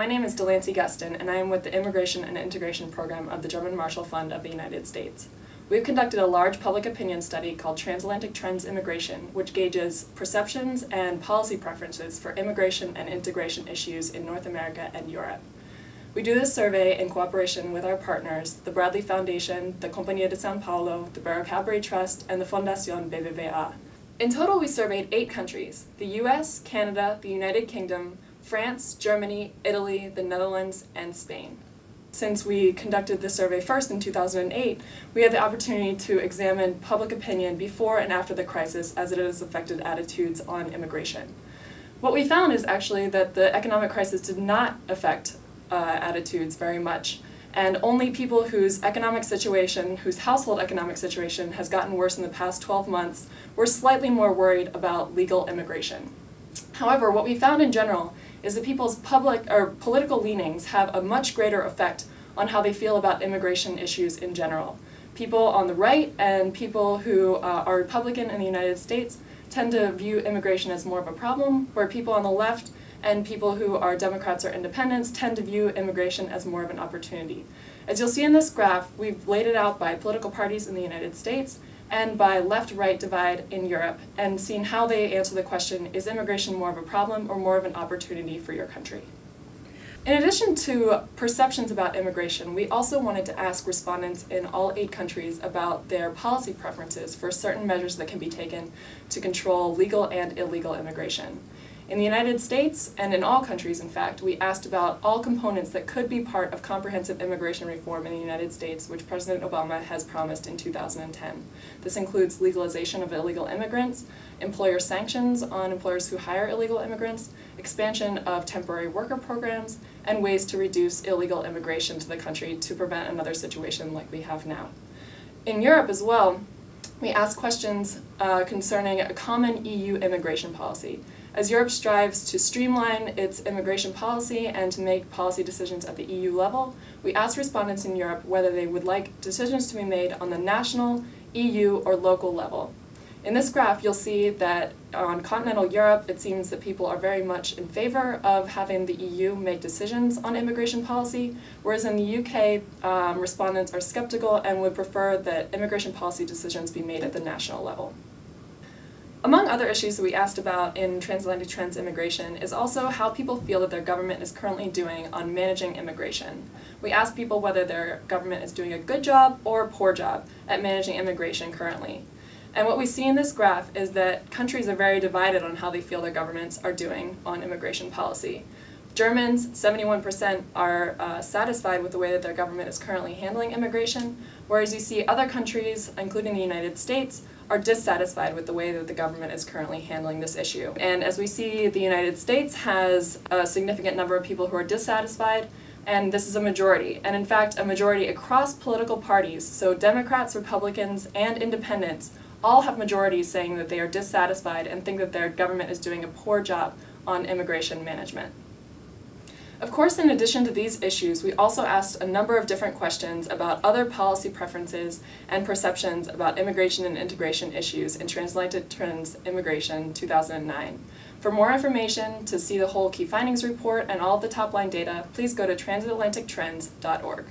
my name is Delancey Gustin, and I am with the Immigration and Integration Program of the German Marshall Fund of the United States. We've conducted a large public opinion study called Transatlantic Trends Immigration, which gauges perceptions and policy preferences for immigration and integration issues in North America and Europe. We do this survey in cooperation with our partners, the Bradley Foundation, the Companhia de São Paulo, the Borough Cadbury Trust, and the Fundación BBVA. In total, we surveyed 8 countries: the US, Canada, the United Kingdom, France, Germany, Italy, the Netherlands, and Spain. Since we conducted the survey first in 2008, we had the opportunity to examine public opinion before and after the crisis as it has affected attitudes on immigration. What we found is actually that the economic crisis did not affect attitudes very much, and only people whose economic situation, whose household economic situation has gotten worse in the past 12 months were slightly more worried about legal immigration. However, what we found in general is that people's public or political leanings have a much greater effect on how they feel about immigration issues in general. People on the right and people who are Republican in the United States tend to view immigration as more of a problem, where people on the left and people who are Democrats or independents tend to view immigration as more of an opportunity. As you'll see in this graph, we've laid it out by political parties in the United States and by left-right divide in Europe, and seen how they answer the question, is immigration more of a problem or more of an opportunity for your country? In addition to perceptions about immigration, we also wanted to ask respondents in all 8 countries about their policy preferences for certain measures that can be taken to control legal and illegal immigration. In the United States, and in all countries in fact, we asked about all components that could be part of comprehensive immigration reform in the United States, which President Obama has promised in 2010. This includes legalization of illegal immigrants, employer sanctions on employers who hire illegal immigrants, expansion of temporary worker programs, and ways to reduce illegal immigration to the country to prevent another situation like we have now. In Europe as well, we asked questions concerning a common EU immigration policy. As Europe strives to streamline its immigration policy and to make policy decisions at the EU level, we asked respondents in Europe whether they would like decisions to be made on the national, EU, or local level. In this graph, you'll see that on continental Europe, it seems that people are very much in favor of having the EU make decisions on immigration policy, whereas in the UK, respondents are skeptical and would prefer that immigration policy decisions be made at the national level. Among other issues that we asked about in Transatlantic Trends Immigration is also how people feel that their government is currently doing on managing immigration. We asked people whether their government is doing a good job or a poor job at managing immigration currently. And what we see in this graph is that countries are very divided on how they feel their governments are doing on immigration policy. Germans, 71%, are satisfied with the way that their government is currently handling immigration, whereas you see other countries, including the United States, are dissatisfied with the way that the government is currently handling this issue. And as we see, the United States has a significant number of people who are dissatisfied, and this is a majority. And in fact, a majority across political parties, so Democrats, Republicans, and Independents, all have majorities saying that they are dissatisfied and think that their government is doing a poor job on immigration management. Of course, in addition to these issues, we also asked a number of different questions about other policy preferences and perceptions about immigration and integration issues in Transatlantic Trends Immigration 2009. For more information, to see the whole key findings report and all of the top-line data, please go to transatlantictrends.org.